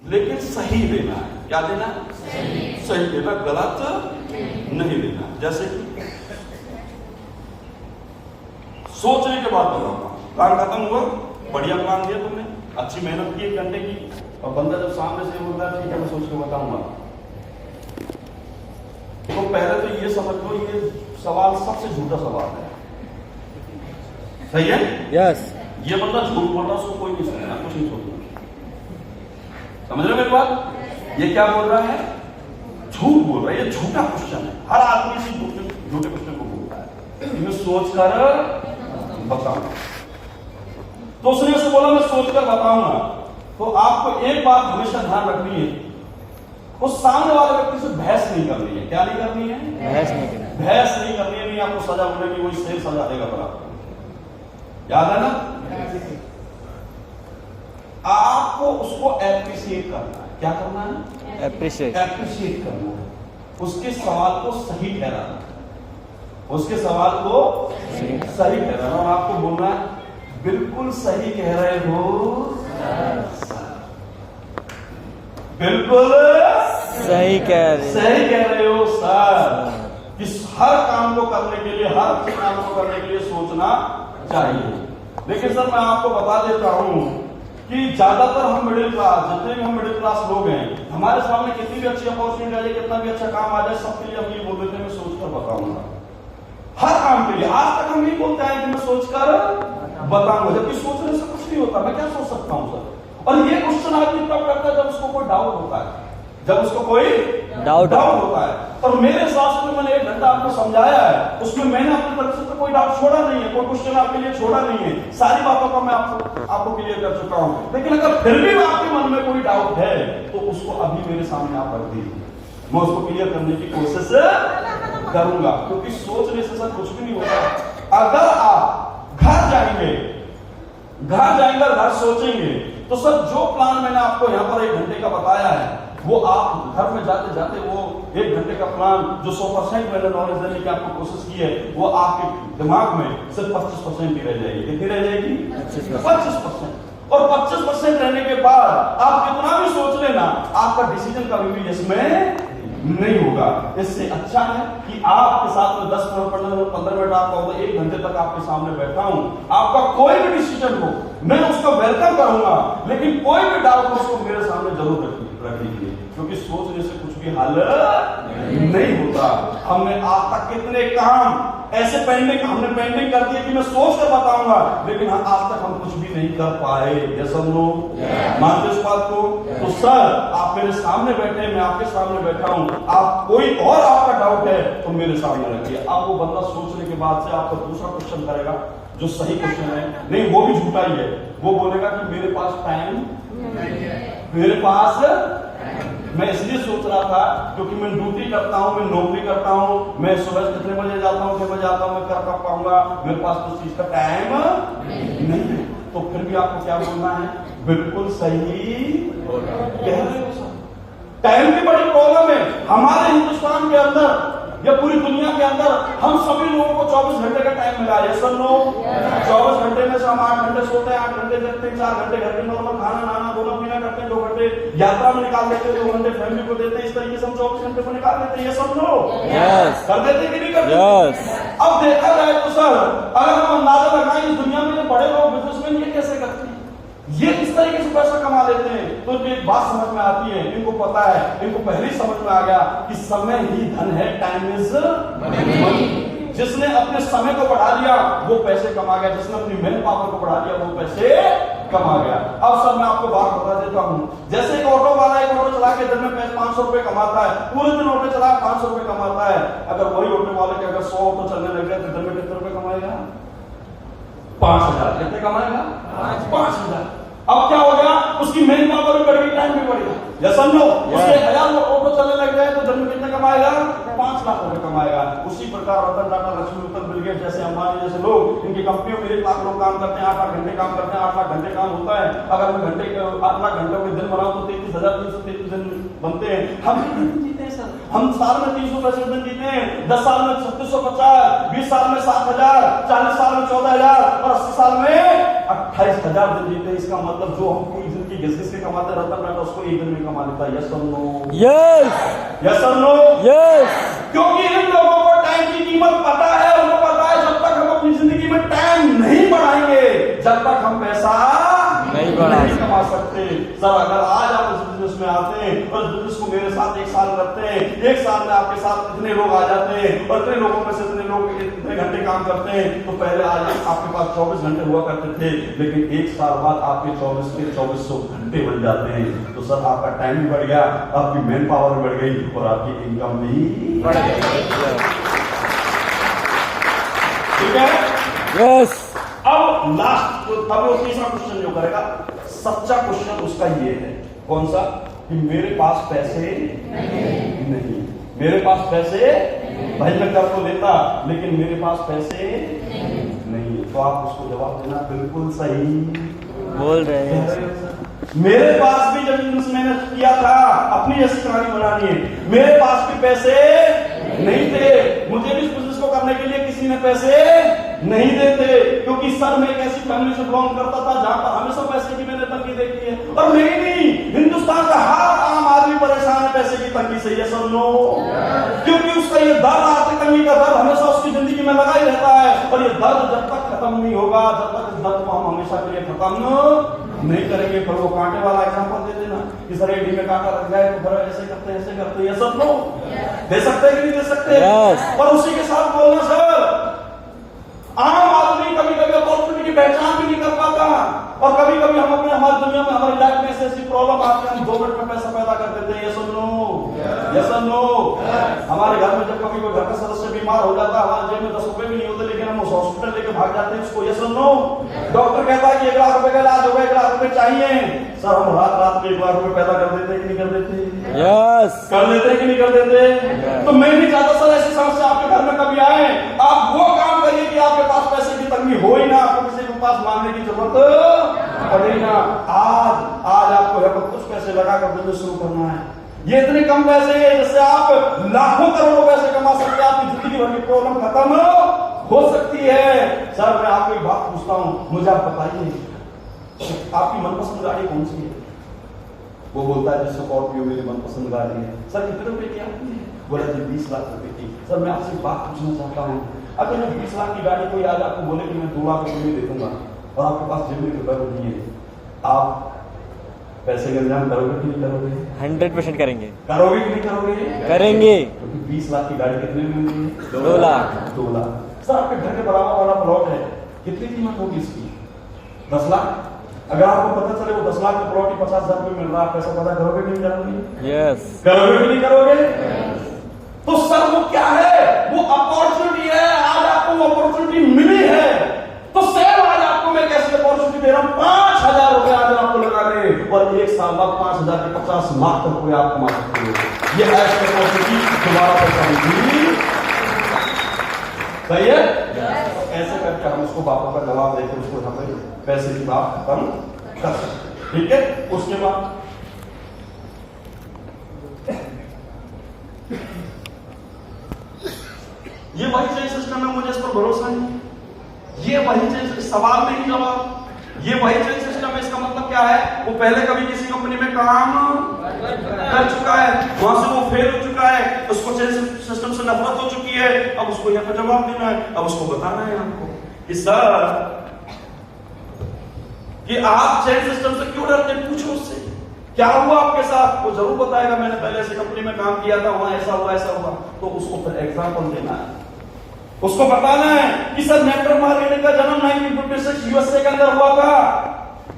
लेकिन सही देना है। क्या देना? सही देना, गलत नहीं देना। जैसे कि सोचने के बाद बताऊंगा, प्लान खत्म हुआ, बढ़िया प्लान दिया तुमने, अच्छी मेहनत की 1 घंटे की, और बंदा जब सामने से बोलता है ठीक है मैं सोच के बताऊंगा, तो पहले तो ये समझ लो ये सवाल सबसे झूठा सवाल है। सही है? यस। ये बंदा झूठ बोल रहा है, उसको कोई नहीं सुनना, कुछ नहीं सोचना। समझ रहे हो मेरी बात? ये क्या बोल रहा है? झूठ बोल रहा है, ये झूठा क्वेश्चन है। हर आदमी इसी झूठे क्वेश्चन को बोलता है, मैं सोच कर बताऊंगा। तो उसने उसे बोला मैं सोच कर बताऊंगा। तो आपको एक बात हमेशा ध्यान रखनी है, उस सामने वाले व्यक्ति से बहस नहीं करनी है। क्या नहीं करनी है? बहस नहीं करनी। बहस नहीं करनी है, नहीं आपको सजा मिलेगी, वही सेम सजा देगा बराबर। याद है ना? आपको उसको एप्रिशिएट करना है। क्या करना है? एप्रिशिएट करना है, उसके सवाल को सही ठहराना, उसके सवाल को सही ठहराना, और आपको बोलना है बिल्कुल सही कह रहे हो, बिल्कुल सही कह रहे हो सर। इस हर काम को करने के लिए, हर अच्छे काम को करने के लिए सोचना चाहिए। लेकिन सर मैं आपको बता देता हूं कि ज्यादातर हम मिडिल क्लास, जितने भी हम मिडिल क्लास लोग हैं, हमारे सामने कितनी भी अच्छी अपॉर्चुनिटी आ जाए, कितना भी अच्छा काम आ जाए, सबके लिए हम ये बोल देते हैं मैं सोचकर बताऊंगा। हर काम के लिए आज तक हम नहीं बोलते हैं कि मैं सोचकर बताऊंगा, जबकि सोचने से कुछ नहीं होता। मैं क्या सोच सकता हूं सर? और ये क्वेश्चन आदमी तब करता है जब उसको कोई डाउट होता है, जब उसको कोई डाउट होता है। और मेरे शास्त्र में मैंने 1 घंटा आपको समझाया है, उसमें मैंने अपनी तरफ से तो कोई डाउट छोड़ा नहीं है, कोई क्वेश्चन आपके लिए छोड़ा नहीं है, सारी बातों का मैं आपको क्लियर कर चुका हूं। लेकिन अगर फिर भी आपके मन में कोई डाउट है तो उसको अभी मेरे सामने आप रख दीजिए, मैं उसको क्लियर करने की कोशिश करूंगा, क्योंकि सोचने से सर कुछ भी नहीं होता। अगर आप घर जाएंगे और घर सोचेंगे तो सर जो प्लान मैंने आपको यहाँ पर 1 घंटे का बताया है, वो आप घर में जाते जाते वो 1 घंटे का प्लान जो 100% मैंने नॉलेज देने की आपको कोशिश की है, वो आपके दिमाग में सिर्फ 25% ही रह जाएगी। कितनी रह जाएगी? 25%। और 25% रहने के बाद आप कितना भी सोच लेना, आपका डिसीजन कभी भी इसमें नहीं होगा। इससे अच्छा है कि आपके साथ में 10 मिनट 15 मिनट आपका 1 घंटे तक आपके सामने बैठा हूं, आपका कोई भी डिसीजन हो मैं उसको वेलकम करूंगा, लेकिन कोई भी डाउट हो उसको मेरे सामने जरूर रख लीजिए, क्योंकि सोचने से कुछ भी हल नहीं होता। हमने आज तक कितने काम ऐसे हमने पेंडिंग कर दिए कि मैं सोच कर बताऊंगा, लेकिन आज तक हम कुछ भी नहीं कर पाए। ये सब लोग मानते इस बात को? तो सर आप मेरे सामने बैठे, मैं आपके सामने बैठा हूं, आप कोई और आपका डाउट है तो मेरे सामने रखिए। अब वो बंदा सोचने के बाद से आपको दूसरा क्वेश्चन करेगा जो सही क्वेश्चन है, नहीं वो भी झूठा ही है। वो बोलेगा कि मेरे पास टाइम, मेरे पास, मैं इसलिए सोच रहा था क्योंकि मैं ड्यूटी करता हूं, मैं नौकरी करता हूं, मैं सुबह कितने बजे जाता हूं, कितने बजे आता हूं, मैं कर पाऊंगा, मेरे पास तो चीज का टाइम नहीं है। तो फिर भी आपको क्या बोलना है? बिल्कुल सही कह रहे हो सर। टाइम की बड़ी प्रॉब्लम है हमारे हिंदुस्तान के अंदर या पूरी दुनिया के अंदर। हम सभी लोगों को 24 घंटे का टाइम मिला है। सब लोग 24 घंटे में से हम 8 घंटे सोते हैं, 8 घंटे जगते हैं, 4 घंटे घर के नॉर्मल खाना नाना धोना पीना करते हैं, 2 घंटे यात्रा में निकाल देते हैं, 2 घंटे फैमिली को देते हैं। इस तरीके से हम 24 घंटे को निकाल देते हैं। ये सब लोग कर देते कि नहीं करते? अब देखा जाए तो सर अगर हम अंदाजा लगाएं इस दुनिया में जो बड़े लोग बिजनेसमैन ये कैसे करते हैं, ये किस तरीके से पैसा कमा लेते हैं, तो एक बात समझ में आती है। इनको पता है, इनको पहले ही समझ में आ गया कि समय ही धन है, टाइम इज मनी। जिसने अपने समय को बढ़ा लिया वो पैसे कमा गया, जिसने अपनी मैन पावर को बढ़ा लिया वो पैसे कमा गया। अब सर मैं आपको बात बता देता हूं, जैसे एक ऑटो वाला एक ऑटो चला के दिन में 500 रुपए कमाता है, पूरे दिन ऑटो चला 500 रुपए कमाता है। अगर वही ऑटो वाले के अगर 100 ऑटो चलने लग गया तो दिन में कितने रुपए कमाएगा? 5000। कितने कमाएगा? 5000। अब क्या हो गया? उसकी मेन पावर भी बढ़ गई, टाइम भी बढ़ गया। या समझो उसके 1000 ऑटो चलने लग जाए तो दिन में कितने कमाएगा? 5 लाख रुपए कमाएगा। उसी प्रकार रतन टाटा, लक्ष्मी मित्तल, बिल गेट्स जैसे अंबानी जैसे लोग, इनकी कंपनियों में 1 लाख लोग काम करते हैं, 8 लाख घंटे काम करते हैं, 8 लाख घंटे काम होता है। अगर मैं 8 लाख घंटों के दिन बनाऊं तो 33,333 दिन बनते हैं। हम जीते हैं सर, हम साल में 365 दिन जीते हैं, 10 साल में 3650, 20 साल में 7000, 40 साल में 14000 और 80 साल में 28,000 दिन जीते, इसका मतलब जो हम पूरी जिंदगी घिस के कमाते रतन टाटा उसको एक दिन में कमा लेता है। यस और नो? यस यस और नो? यस। क्योंकि इन लोगों को टाइम की कीमत पता है, उनको पता है जब तक हम अपनी जिंदगी में टाइम नहीं बढ़ाएंगे, जब तक हम पैसा नहीं कमा सकते। सर अगर आज आप इस बिजनेस में आते हैं और इस बिजनेस को मेरे साथ 1 साल करते हैं, 1 साल में आपके साथ इतने लोग आ जाते हैं और इतने लोगों में से इतने लोग इतने घंटे काम करते हैं, तो पहले आज आपके पास 24 घंटे हुआ करते थे, लेकिन 1 साल बाद आपके 24 के 2400 घंटे बन जाते हैं। तो सर आपका टाइम भी बढ़ गया, आपकी मैन पावर भी बढ़ गई और आपकी इनकम भी बढ़ गई। ठीक है? यस। अब लास्ट, अब वो तीसरा क्वेश्चन जो करेगा, सच्चा क्वेश्चन उसका ये है, कौन सा? कि मेरे पास पैसे नहीं। मेरे पास पैसे, भाई मैं कर तो लेता लेकिन मेरे पास पैसे नहीं। तो आप उसको जवाब देना बिल्कुल सही बोल रहे हैं। मेरे पास भी जब बिजनेस मैंने किया था, अपनी जैसी कहानी बनानी है, मेरे पास भी पैसे नहीं थे, मुझे भी इस बिजनेस को करने के लिए किसी ने पैसे नहीं देते, क्योंकि सर मैं एक ऐसी फैमिली से बिलोंग करता था जहां पर हमेशा पैसे की मैंने तंगी देखी है। और नहीं, हिंदुस्तान का हर आम आदमी परेशान है पैसे की तंगी से। ये सब लो, क्योंकि उसका ये दर्द, आर्थिक तंगी का दर्द हमेशा उसकी जिंदगी में लगा ही रहता है, और ये दर्द जब तक खत्म नहीं होगा, जब तक इस दर्द को हम हमेशा के लिए खत्म नहीं करेंगे। पर वो कांटे वाला एग्जांपल दे देना कि सर एडी में कांटा लग जाए तो फिर ऐसे करते ये सब लो दे सकते हैं कि नहीं दे सकते? और उसी के साथ बोलना सर, आम आदमी कभी कभी अपॉर्चुनिटी की पहचान भी नहीं कर पाता, और कभी कभी हम अपने हमारी दुनिया में, हमारी लाइफ में ऐसी प्रॉब्लम आती है, हम 2 मिनट में पैसा पैदा कर देते हैं। ये सुन लो, ये सुन लो। हमारे घर में जब कभी कोई घर का सदस्य बीमार हो जाता है, हमारे जेब में 10 रुपए भी नहीं होते, लेकिन हम उस हॉस्पिटल लेके भाग जाते हैं उसको। ये सुन लो, डॉक्टर कहता है कि 1 लाख रुपए का इलाज होगा, 1 लाख रुपए चाहिए। सर हम रात में 1 लाख रुपए पैदा कर देते हैं कि नहीं कर देते? यस। कर देते हैं कि नहीं कर देते? तो मैं नहीं चाहता सर ऐसी समस्या आपके घर में कभी आए। आप वो काम करिए कि आपके पास पैसे की तंगी हो ही ना, आपको किसी के पास मांगने की जरूरत पड़े ना। आज आपको यहाँ पर कुछ पैसे लगाकर बिजनेस शुरू करना है। ये इतने कम पैसे हैं जिससे आप लाखों करोड़ों पैसे कमा सकते हैं, आपकी जिंदगी भर की प्रॉब्लम खत्म हो सकती है। सर मैं आपको एक बात पूछता हूं, मुझे आप बताइए आपकी मनपसंद गाड़ी कौन सी है? वो बोलता है जिससे स्कॉर्पियो मेरी मनपसंद गाड़ी है। सर कितने रुपए की आती है? बोला जी 20 लाख रुपए की। सर मैं आपसे एक बात पूछना चाहता हूँ, अगर मैं 20 लाख की गाड़ी कोई आज आपको बोले कि मैं 2 लाख रुपए दे दूंगा और आपके पास जेब में रुपए नहीं है, आप पैसे का इंतजाम करोगे कि नहीं करोगे? 100% करेंगे। करोगे कि नहीं करोगे? करेंगे। क्योंकि 20 लाख की गाड़ी कितने में होगी? 2 लाख। 2 लाख। सर आपके घर के बराबर वाला प्लॉट है, कितनी कीमत होगी इसकी? 10 लाख। अगर आपको पता चले वो 10 लाख का प्लॉट ही 50,000 रुपए मिल रहा है, पैसा पैदा करोगे कि नहीं करोगे? यस। करोगे कि नहीं करोगे? तो सर वो क्या है? वो अपॉर्चुनिटी है। आज आपको वो अपॉर्चुनिटी मिली है, तो सेम आज आपको मैं कैसे अपॉर्चुनिटी दे रहा हूं? 5,000 रुपए आज आपको लगा दे और 1 साल बाद 5,000 के 50 लाख रुपए आप कमा सकते हो। ये ऐसी अपॉर्चुनिटी दोबारा पैसा नहीं। सही है? ऐसे करके हम उसको बातों का जवाब देकर उसको हमें पैसे की बात खत्म कर सकते। ठीक है? उसके बाद ये वही चेंज सिस्टम है, मुझे इस पर भरोसा नहीं। ये वही चेंज, सवाल नहीं जवाब, ये वही चेंज सिस्टम है। इसका मतलब क्या है? वो पहले कभी किसी कंपनी में काम कर चुका है, वहां से वो फेल हो चुका है, उसको चेंज सिस्टम से नफरत हो चुकी है, अब उसको यहाँ पे जवाब देना है, अब उसको बताना है आपको कि सर कि आप चेंज सिस्टम से क्यों डरते? पूछो उससे क्या हुआ आपके साथ, वो जरूर बताएगा मैंने पहले ऐसी कंपनी में काम किया था, वहां ऐसा हुआ। तो उसको फिर एग्जांपल देना है, उसको बताना है कि सर नेटवर्क मार्केटिंग का जन्म 1956 यूएसए के अंदर हुआ था।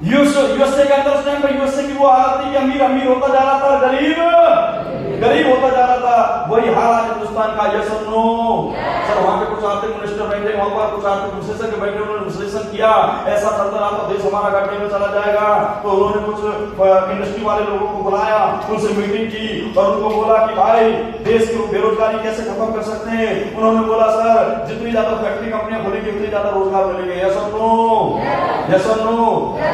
यूएसए के अंदर उस टाइम पर यूएसए की वो हालत थी कि अमीर अमीर होता जा रहा था, गरीब गरीब होता जा रहा था। वही हाल आज हिंदुस्तान का। यस और नो? सर वहां पे कुछ आर्थिक मिनिस्टर बैठे, वहां पर कुछ आर्थिक विशेषज्ञ बैठे, उन्होंने विश्लेषण किया ऐसा चलता रहा तो देश हमारा घाटे में चला जाएगा। तो उन्होंने कुछ इंडस्ट्री वाले लोगों को बुलाया, उनसे मीटिंग की और उनको बोला कि भाई देश की बेरोजगारी कैसे खत्म कर सकते हैं। उन्होंने बोला सर जितनी ज्यादा फैक्ट्री कंपनियां खुलेगी उतनी ज्यादा रोजगार मिलेंगे। यस और नो? यस और नो?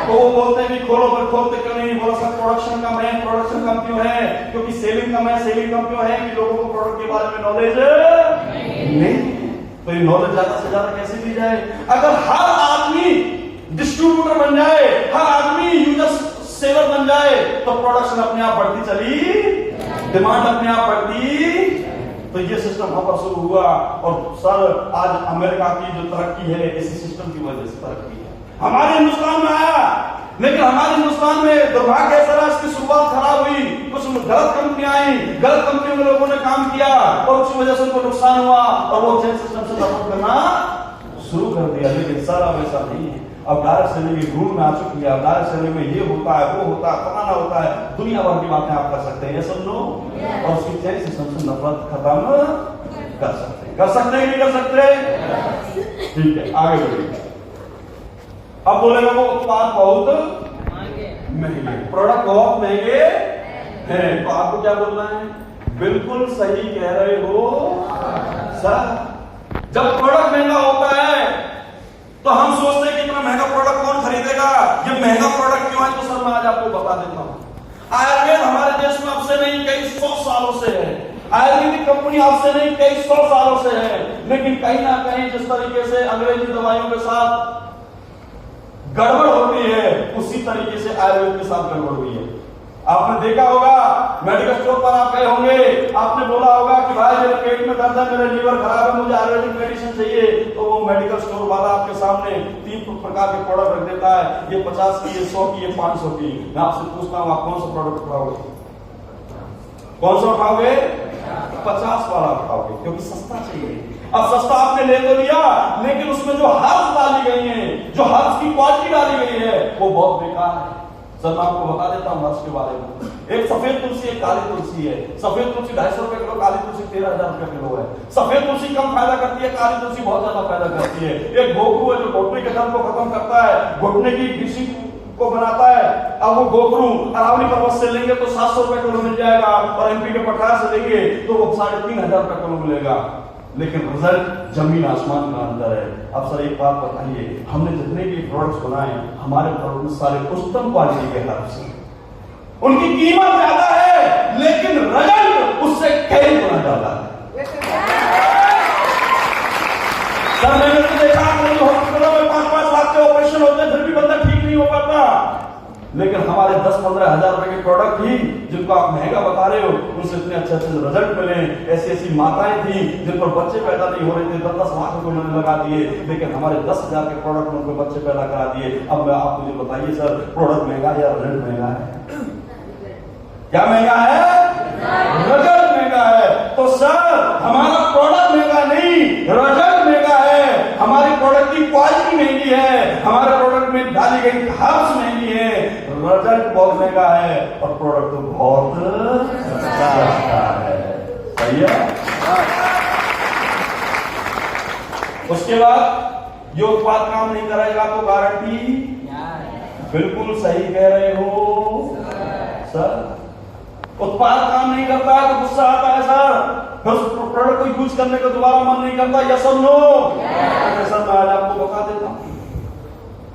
तो वो बोलते हैं कि खोलो, पर खोलते क्यों नहीं? बोला सर प्रोडक्शन कम है। प्रोडक्शन कम क्यों है? क्योंकि सेलिंग कम है। सेलिंग कम क्यों है? कि लोगों को प्रोडक्ट के बारे में नॉलेज नहीं। तो ये नॉलेज ज्यादा से ज्यादा कैसे दी जाए? अगर हर आदमी डिस्ट्रीब्यूटर बन जाए, हर आदमी यूजर सेवर बन जाए, तो प्रोडक्शन अपने आप बढ़ती चली, डिमांड अपने आप बढ़ती। तो ये सिस्टम वहां पर शुरू हुआ। और सर आज अमेरिका की जो तरक्की है इसी सिस्टम की वजह से तरक्की है। हमारे हिंदुस्तान में आया, लेकिन हमारे हिंदुस्तान में दुर्भाग्य ऐसा रहा, इसकी शुरुआत खराब हुई, कुछ गलत कंपनियां आई, गलत कंपनियों में लोगों ने काम किया और उसकी वजह से उनको नुकसान हुआ और वो चेंज सिस्टम से सपोर्ट करना शुरू कर दिया। लेकिन सर अब ऐसा नहीं है, अब डायरेक्ट सेलिंग की रूल में आ चुकी है। अब डायरेक्ट सेलिंग में ये होता है, वो होता है, फलाना होता है, दुनिया भर की बातें आप कर सकते हैं, ये सब लोग, और उसकी चेंज सिस्टम से नफरत खत्म कर सकते हैं। कर सकते हैं, नहीं कर सकते? ठीक है, आगे बढ़िए। अब बोलेगा वो उत्पाद बहुत महंगे, प्रोडक्ट बहुत महंगे हैं, तो आपको क्या बोलना है? बिल्कुल सही कह रहे हो सर। जब प्रोडक्ट महंगा होता है तो हम सोचते हैं कि इतना महंगा प्रोडक्ट कौन खरीदेगा, ये महंगा प्रोडक्ट क्यों है? तो सर मैं आज आपको बता देता हूं। आयुर्वेद हमारे देश में अब से नहीं कई 100 सालों से है, आयुर्वेदिक कंपनी अब से नहीं कई 100 सालों से है, लेकिन कहीं ना कहीं जिस तरीके से अंग्रेजी दवाइयों के साथ गड़बड़ होती है उसी तरीके से आयुर्वेद के साथ गड़बड़ हुई है। आपने देखा होगा, मेडिकल स्टोर पर आप गए होंगे, आपने बोला होगा कि भाई मेरे पेट में दर्द है, मेरा लीवर खराब है, मुझे आयुर्वेदिक मेडिसिन चाहिए, तो वो मेडिकल स्टोर वाला आपके सामने 3 प्रकार के प्रोडक्ट रख देता है, ये 50 की, ये 100 की, ये 500 की। मैं आपसे पूछता हूं, आप कौन सा प्रोडक्ट उठाओगे? कौन सा उठाओगे? 50 वाला उठाओगे, क्योंकि सस्ता चाहिए। अब सस्ता आपने ले तो लिया, लेकिन उसमें जो हर्ब्स डाली गई हैं, जो हर्ब्स की क्वालिटी डाली गई है, वो बहुत बेकार है। सर मैं आपको बता देता हूं हर्ब्स के बारे में। एक सफेद तुलसी, एक काली तुलसी है। सफेद तुलसी 250 रुपए किलो, काली तुलसी 13,000 रुपए किलो है। सफेद तुलसी कम फायदा करती है, काली तुलसी बहुत ज्यादा फायदा करती है। एक गोखरू है जो घुटने के दर्द को खत्म करता है, घुटने की घिसी को बनाता है। अब वो गोखरू अरावली पर्वत से लेंगे तो 700 रुपए किलो मिल जाएगा, और एमपी के पठार से लेंगे तो वो 3,500 रुपए किलो मिलेगा। लेकिन रिजल्ट जमीन आसमान का अंतर है। अब सर एक बात बताइए, हमने जितने भी प्रोडक्ट्स बनाए हमारे प्रोडक्ट सारे उच्चतम क्वालिटी के हर्ब्स हैं, उनकी कीमत ज्यादा है, लेकिन रिजल्ट उससे कई गुना ज्यादा है। सर मैंने तो देखा हॉस्पिटलों में 5-5 लाख के ऑपरेशन होते हैं, फिर भी बंदा ठीक नहीं हो पाता। लेकिन हमारे 10-15 हजार रुपए के प्रोडक्ट ही जिनको आप महंगा बता रहे हो, उनसे इतने अच्छे अच्छे रिजल्ट मिले। ऐसी ऐसी माताएं थी जिन पर बच्चे पैदा नहीं हो रहे थे, 10-10 लाख रुपए उन्होंने लगा दिए, लेकिन हमारे 10,000 के प्रोडक्ट में उनको बच्चे पैदा करा दिए। अब मैं आप मुझे बताइए सर, प्रोडक्ट महंगा है या रिजल्ट महंगा है? क्या महंगा है? रिजल्ट महंगा है। तो सर हमारा प्रोडक्ट महंगा नहीं, रिजल्ट महंगा है। हमारी प्रोडक्ट की क्वालिटी महंगी है, हमारे प्रोडक्ट में डाली गई हर्ब्स महंगी है, रिजल्ट बहुत महंगा है, और प्रोडक्ट तो बहुत सस्ता है। सही है? उसके बाद ये उत्पाद काम नहीं करेगा तो गारंटी? बिल्कुल सही कह रहे हो सर। उत्पाद काम नहीं करता है तो गुस्सा आता है सर, फिर उस प्रोडक्ट को यूज करने का दोबारा मन नहीं करता। यस और नो? सर मैं आज आपको बता देता हूं,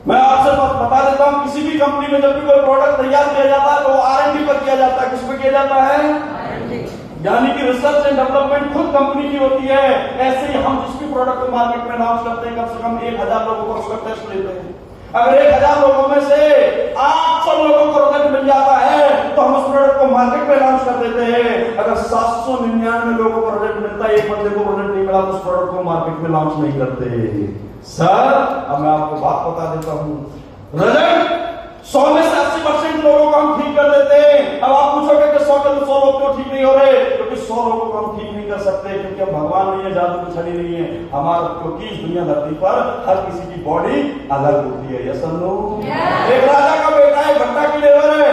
मैं आपसे बता देता हूं, किसी भी कंपनी में जब भी कोई प्रोडक्ट तैयार किया जाता है तो R&D पर किया जाता है। किस पे किया जाता है? यानी कि रिसर्च एंड डेवलपमेंट खुद कंपनी की होती है। ऐसे ही हम जिस भी प्रोडक्ट को मार्केट में लॉन्च करते हैं, कम से कम 1,000 लोगों को उसका टेस्ट लेते हैं। अगर 1,000 लोगों में से 800 लोगों को रिजल्ट मिल जाता है तो हम उस प्रोडक्ट को मार्केट में लॉन्च कर देते हैं। अगर 799 लोगों को रिजल्ट मिलता है, एक बंदे को रिजल्ट नहीं मिला तो उस प्रोडक्ट को मार्केट में लॉन्च नहीं करते। सर अब मैं आपको बात बता देता हूं, रिजल्ट 100 में से 80% लोगों को हम ठीक कर देते हैं। अब आप पूछोगे कि 100 के 100 लोग क्यों ठीक नहीं हो रहे? क्योंकि 100 लोगों को हम ठीक नहीं कर सकते, क्योंकि हम भगवान नहीं है, जादू की छड़ी नहीं है हमारा। क्योंकि इस दुनिया धरती पर हर किसी की बॉडी अलग होती है। यस और नो? एक राजा का बेटा है, भट्टा की लेबर है,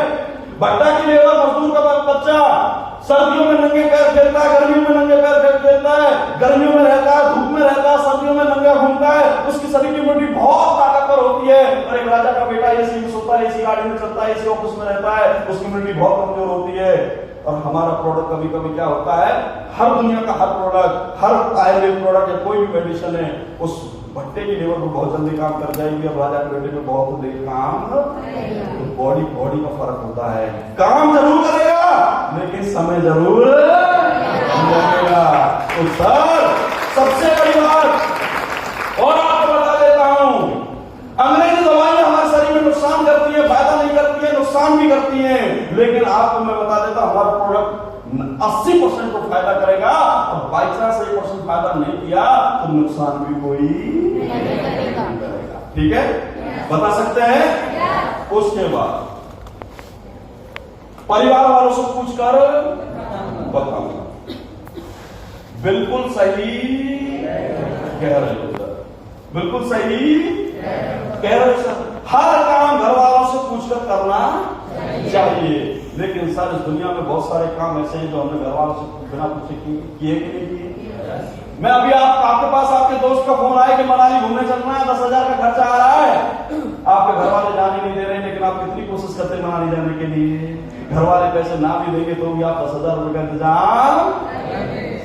भट्टा की लेबर मजदूर का बच्चा सर्दियों में नंगे पैर खेलता है, गर्मियों में नंगे पैर खेलता है, गर्मियों में रहता है, धूप में रहता है, सर्दियों में नंगा घूमता है। उसकी शरीर की इम्यूनिटी बहुत ताकतवर होती है। और एक राजा का बेटा एसी में सोता है, एसी गाड़ी में चलता है, एसी ऑफिस में रहता है, उसकी इम्यूनिटी बहुत कमजोर होती है। और हमारा प्रोडक्ट कभी कभी क्या होता है, हर दुनिया का हर प्रोडक्ट, हर आयुर्वेदिक प्रोडक्ट या कोई भी मेडिसिन है, उस भट्टे की लेवल पर बहुत जल्दी काम कर जाएगी, और राजा के बेटे में बहुत देर काम। तो बॉडी का फर्क होता है, काम जरूर करेगा लेकिन समय जरूर लगेगा। तो सर सबसे बड़ी बात और आपको बता देता हूं, अंग्रेजी दवाइयां नहीं करती हैं, लेकिन आपको मैं बता देता हूं हमारा प्रोडक्ट 80% को फायदा करेगा, और बाई चांस 1% फायदा नहीं किया तो नुकसान भी कोई नहीं करेगा। ठीक है, बता सकते हैं। उसके बाद परिवार वालों से पूछकर बताऊंगा। बिल्कुल सही कह रहे हो सर, बिल्कुल सही कह रहे हो सर। हर काम घर वालों से पूछकर करना चाहिए, लेकिन सर इस दुनिया में बहुत सारे काम ऐसे हैं जो हमने घर वालों से बिना पूछे किए कि नहीं किए। मैं अभी आपके पास आपके दोस्त का फोन आया कि मनाली घूमने चलना है, 10,000 का खर्चा आ रहा है, आपके घर वाले जाने नहीं दे रहे, लेकिन आप कितनी कोशिश करते हैं मनाली जाने के लिए। घर वाले पैसे ना भी देंगे तो भी आप 10,000 रुपए का इंतजाम।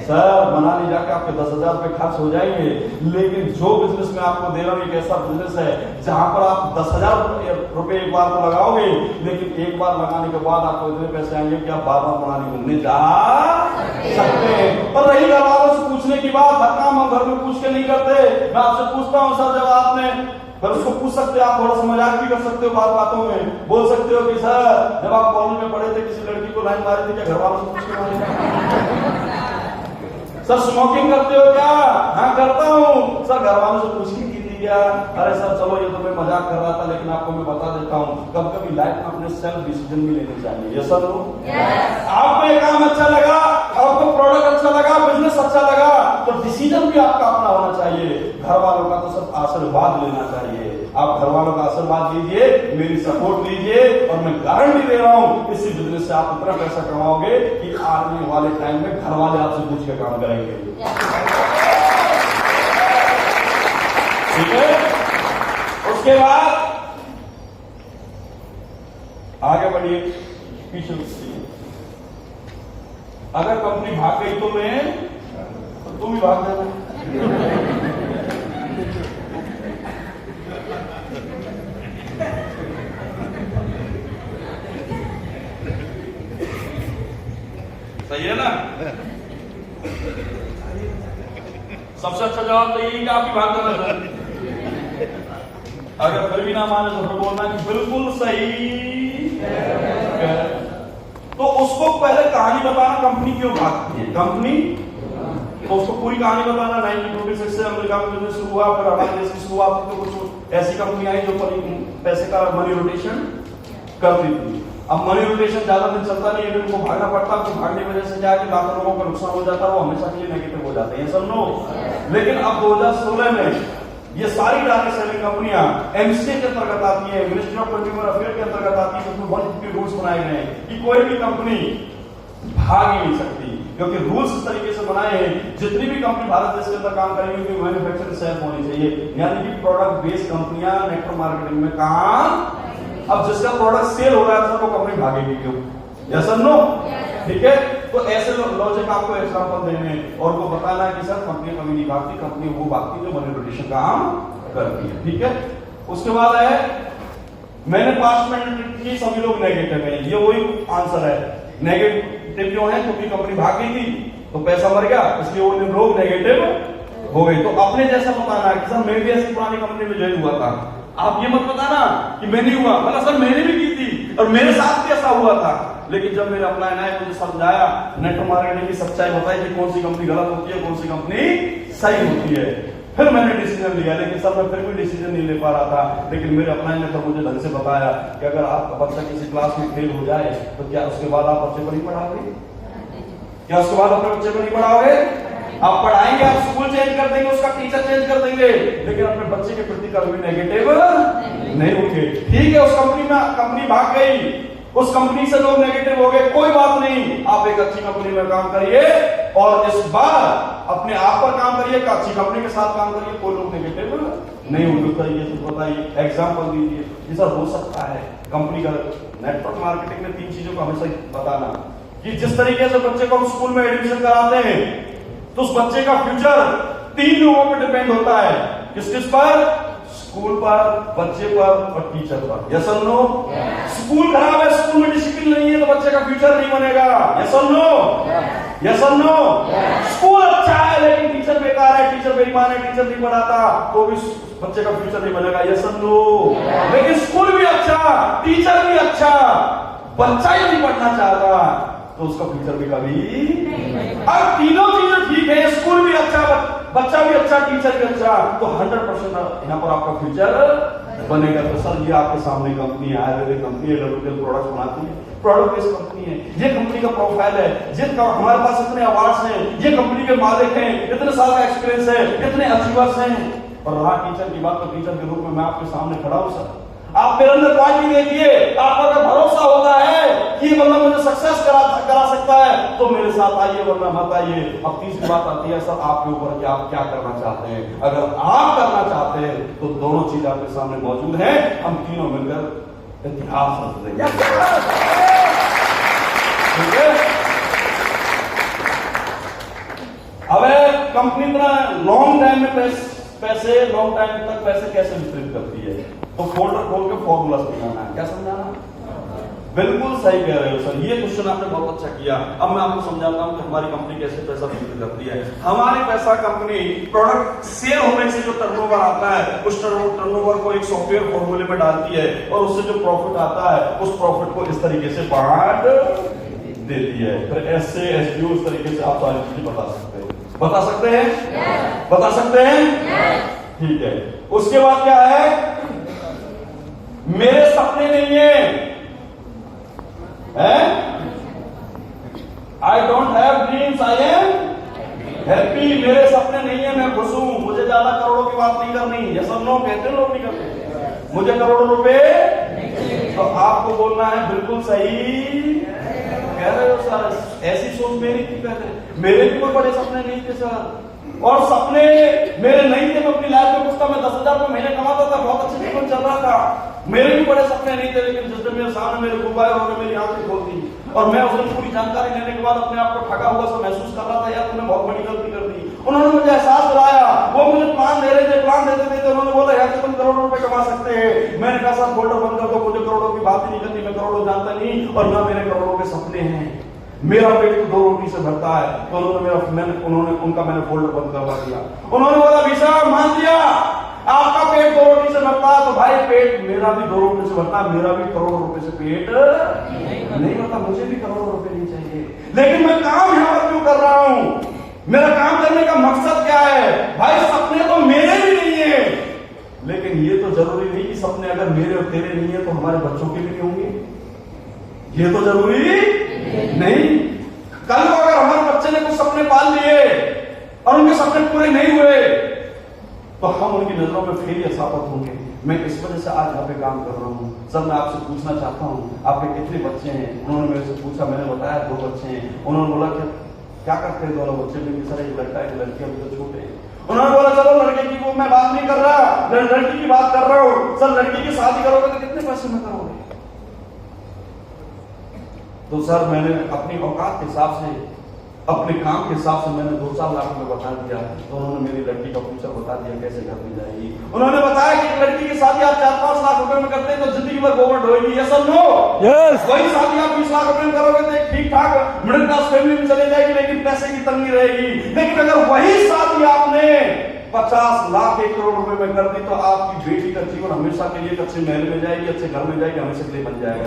सर मनाली जाके आपके 10,000 रुपए खर्च हो जाएंगे, लेकिन जो बिजनेस में आपको दे रहा हूं एक ऐसा बिजनेस है जहां पर आप 10,000 रुपए एक बार तो लगाओगे, लेकिन एक बार लगाने के बाद आपको इतने पैसे आएंगे कि आप बार बार मनाली घूमने जा सकते हैं। पर रही घर वालों से पूछने की बात, हर काम हम घर में पूछ के नहीं करते। मैं आपसे पूछता हूं सर, जब आपने पर उसको पूछ सकते हो, आप थोड़ा सा मजाक भी कर सकते हो, बातों में बोल सकते हो कि सर जब आप कॉलेज में पढ़े थे किसी लड़की को लाइन मारी थी क्या, घर वालों से पूछ के मारी? सर स्मोकिंग करते हो क्या? हाँ करता हूँ। सर घर वालों से पूछ के की थी क्या? अरे सर चलो ये तो मैं मजाक कर रहा था, लेकिन आपको मैं बता देता हूँ कभी कभी लाइफ में अपने सेल्फ डिसीजन भी लेने चाहिए। ये सर आपको ये काम अच्छा लगा, आपको प्रोडक्ट अच्छा लगा, बिजनेस अच्छा लगा, तो डिसीजन भी आपका अपना होना चाहिए। घर वालों का तो सब आशीर्वाद लेना चाहिए। आप घर वालों का आशीर्वाद लीजिए, मेरी सपोर्ट लीजिए, और मैं गारंटी दे रहा हूं इसी बिजनेस से आप इतना पैसा कमाओगे कि आने वाले टाइम में घर वाले आपसे पूछ के काम करेंगे। ठीक है, उसके बाद आगे बढ़िए, पीछे अगर कंपनी भाग गई तो तुम ही भाग देना। सही है ना? सबसे अच्छा जवाब तो यही कि आप ही भाग देना। अगर फिर भी ना माने तो फिर बोलना कि बिल्कुल सही। तो उसको पहले कहानी बताना, कंपनी क्यों भागती है कंपनी, तो उसको पूरी कहानी बताना। 1926 से अमेरिका में बिजनेस शुरू हुआ, फिर हमारे देश की शुरुआत तो कुछ ऐसी कंपनी आई जो पैसे का मनी रोटेशन करती थी। अब मनी रोटेशन ज्यादा दिन चलता नहीं है, उनको भागना पड़ता है। भागने की वजह से क्या है कि लाखों लोगों का नुकसान हो जाता है, वो हमेशा के लिए नेगेटिव हो जाते हैं, समझो। लेकिन अब 2016 में ये सारी डायरेक्ट सेलिंग कंपनियां एमसीए के अंतर्गत आती है, मिनिस्ट्री ऑफ कंज्यूमर अफेयर के अंतर्गत आती है। उसमें 150 रूल्स बनाए गए हैं कि कोई भी कंपनी भाग ही नहीं सकती, क्योंकि रूल्स इस तरीके से बनाए हैं जितनी भी कंपनी भारत देश के अंदर काम करेंगी उनकी मैन्युफैक्चरिंग सेल्फ होनी चाहिए, यानी कि प्रोडक्ट बेस्ड कंपनियां नेटवर्क मार्केटिंग में काम। अब जिसका प्रोडक्ट सेल हो रहा है तो वो कंपनी भागेगी क्यों? यस और नो? ठीक है, तो ऐसे लॉजिक आपको एग्जांपल देने और वो बताना है कि सर कंपनी कभी नहीं भागती, कंपनी वो भागती जो मनी रोटेशन काम करती है। ठीक है, उसके बाद है मैंने पास्ट में की, सभी लोग नेगेटिव है, ये वही आंसर है। नेगेटिव क्यों है? क्योंकि कंपनी भाग गई थी तो पैसा मर गया, इसलिए वो लोग नेगेटिव हो गए। तो अपने जैसा बताना है कि सर मैं भी ऐसी पुरानी कंपनी में ज्वाइन हुआ था। आप ये मत बताना कि मैं नहीं हुआ, मतलब सर मैंने भी की थी और मेरे साथ भी ऐसा हुआ था, लेकिन जब मेरे अपना है मुझे समझाया, नेटवर्क मार्केटिंग की सच्चाई बताई कि कौन सी कंपनी गलत होती है, कौन सी कंपनी सही होती है, फिर मैंने डिसीजन लिया। लेकिन सर मैं फिर भी डिसीजन नहीं ले पा रहा था, लेकिन मेरे अपना ने तो मुझे ढंग से बताया कि अगर आपका बच्चा किसी क्लास में फेल हो जाए तो क्या उसके बाद आप बच्चे को नहीं पढ़ाओगे? क्या उसके बाद अपने बच्चे को नहीं पढ़ाओगे? आप पढ़ाएंगे, आप स्कूल चेंज कर देंगे, उसका टीचर चेंज कर देंगे, लेकिन अपने बच्चे के प्रति कभी नेगेटिव नहीं होंगे। ठीक है, उस कंपनी भाग गई, उस कंपनी से लोग नेगेटिव हो गए, कोई बात नहीं, आप एक अच्छी कंपनी में काम करिए और इस बार अपने आप पर काम करिए, अच्छी कंपनी के साथ काम करिए, कोई लोग नेगेटिव नहीं होंगे। तरीके से बताइए, एग्जाम्पल दीजिए। ये सब हो सकता है कंपनी का। नेटवर्क मार्केटिंग में 3 चीजों का हमेशा बताना कि जिस तरीके से बच्चे को हम स्कूल में एडमिशन कराते हैं तो उस बच्चे का फ्यूचर 3 लोगों पर डिपेंड होता है। किस किस पर? स्कूल पर, बच्चे पर और टीचर पर। यस और नो? स्कूल खराब है, स्कूल में डिसिप्लिन नहीं है तो बच्चे का फ्यूचर नहीं बनेगा। यस और नो? यस और नो? स्कूल अच्छा है लेकिन टीचर बेकार है, टीचर बेईमान है, टीचर नहीं पढ़ाता तो भी बच्चे का फ्यूचर नहीं बनेगा। यस और नो? लेकिन स्कूल भी अच्छा, टीचर भी अच्छा, बच्चा ही नहीं पढ़ना चाहता तो उसका फ्यूचर भी कभी। अब तीनों चीजें ठीक है, स्कूल भी अच्छा, बच्चा भी अच्छा, टीचर भी अच्छा, तो 100% यहाँ पर आपका फ्यूचर बनेगा। तो सर ये आपके सामने कंपनी है, आयुर्वेदिक कंपनी है, डेवलपमेंट प्रोडक्ट्स बनाती है, प्रोडक्ट बेस्ड कंपनी है। ये कंपनी का प्रोफाइल है, जिनका हमारे पास इतने अवार्ड्स हैं, ये कंपनी के मालिक हैं, इतने साल का एक्सपीरियंस है, इतने अचीवर्स हैं। और रहा टीचर की बात, तो टीचर के रूप में मैं आपके सामने खड़ा हूं सर। आप मेरे अंदर क्वालिटी देखिए, आपका अगर भरोसा होता है कि ये बंदा मुझे सक्सेस करा सकता है तो मेरे साथ आइए, वरना मत आइए। अब तीसरी बात आती है सर आपके ऊपर कि आप क्या करना चाहते हैं। अगर आप करना चाहते हैं तो दोनों चीज आपके सामने मौजूद है, हम तीनों मिलकर इतिहास रच देंगे। ठीक है। अब कंपनी इतना लॉन्ग टाइम में पैसे लॉन्ग टाइम तक पैसे कैसे वितरित करती है, तो फोल्डर खोल के फॉर्मूला समझाना है। क्या समझाना? बिल्कुल सही कह रहे हो सर, ये क्वेश्चन आपने बहुत अच्छा किया। अब मैं आपको समझाता हूं कि हमारी कंपनी कैसे पैसा वितरित करती है। हमारी पैसा कंपनी प्रोडक्ट सेल होने से जो टर्नओवर आता है, उस टर्नओवर को एक सॉफ्टवेयर फॉर्मूले में डालती है और उससे जो प्रॉफिट आता है उस प्रॉफिट को इस तरीके से बांट देती है। फिर ऐसे एसडीओ उस तरीके से आप सारी चीजें बता सकते हैं। बता सकते हैं? बता सकते हैं? ठीक है। उसके बाद क्या है? मेरे सपने नहीं है, I don't have dreams, I am happy. मेरे सपने नहीं है, मैं खुश हूं। मुझे ज्यादा करोड़ों की बात नहीं करनी। ये सब लोग कहते हैं, लोग नहीं करते। मुझे करोड़ों रुपए, तो आपको बोलना है बिल्कुल सही कह रहे हो सर। ऐसी सोच मेरी की पहले, मेरे भी कोई बड़े सपने नहीं थे सर, और सपने मेरे नहीं थे। मैं अपनी लाइफ में कुछ था, मैं 10,000 रुपए महीने कमाता था, बहुत अच्छे जीवन चल रहा था। मेरे भी बड़े सपने नहीं थे, लेकिन जिस दिन मेरे सामने मेरे गुब्बारे और मेरी आंखें खोल दी और मैं उस दिन पूरी जानकारी लेने के बाद अपने आप को ठगा हुआ सा महसूस कर रहा था, यार तुमने बहुत बड़ी गलती कर दी। उन्होंने मुझे एहसास दिलाया, वो मुझे प्लान दे रहे थे, प्लान देते देते उन्होंने बोला यार तुम करोड़ों रुपए कमा सकते हैं। मैंने कहा सर फोल्डर बंद कर दो, मुझे करोड़ों की बात ही नहीं करनी, मैं करोड़ों जानता नहीं और ना मेरे करोड़ों के सपने हैं। मेरा पेट तो 2 रोटी से भरता है। तो उनका मैंने फोल्डर बंद करवा दिया। उन्होंने बोला भीषा मान लिया आपका पेट 2 रोटी से भरता है, तो भाई पेट मेरा भी 2 रोटी से भरता है, मेरा भी करोड़ों रुपए से पेट नहीं भरता, मुझे भी करोड़ों रुपए नहीं चाहिए। लेकिन मैं काम यहां पर क्यों कर रहा हूं? मेरा काम करने का मकसद क्या है? भाई सपने तो मेरे भी नहीं है, लेकिन ये तो जरूरी नहीं कि सपने अगर मेरे और तेरे नहीं है तो हमारे बच्चों के भी नहीं होंगे। ये तो जरूरी नहीं। कल को अगर हमारे बच्चे ने कुछ सपने पाल लिए और उनके सपने पूरे नहीं हुए तो हम उनकी नजरों में फेलियर साबित होंगे। मैं इस वजह से आज यहाँ पे काम कर रहा हूँ। सर मैं आपसे पूछना चाहता हूँ आपके कितने बच्चे हैं? उन्होंने मेरे से पूछा, मैंने बताया 2 बच्चे हैं। उन्होंने बोला कि क्या करते हैं दोनों बच्चे? में सर एक लड़का एक लड़की, अभी तो छोटे हैं। उन्होंने बोला चलो लड़के की मैं बात नहीं कर रहा, लड़की की बात कर रहा हूँ। सर लड़की की शादी करोगे तो कितने पैसे में करोगे? तो सर मैंने अपनी औकात के हिसाब से, अपने काम के हिसाब से मैंने 2-4 लाख रुपए बता दिया। तो उन्होंने मेरी लड़की का फ्यूचर बता दिया कैसे करनी जाएगी। उन्होंने बताया कि लड़की की शादी आप 4-5 लाख रुपए में करते हैं तो जिंदगी भर गोवर्ड होगी। यस और नो? यस। वही शादी आप 20 लाख रुपए में करोगे तो ठीक ठाक मिडिल क्लास फैमिली में चली जाएगी, लेकिन पैसे की तंगी रहेगी। लेकिन अगर वही शादी आपने 50 लाख 1 करोड़ रुपए में कर दी तो आपकी बेटी का जीवन हमेशा के लिए अच्छे महल में जाएगी, अच्छे घर में जाएगी, हमेशा के लिए बन जाएगा।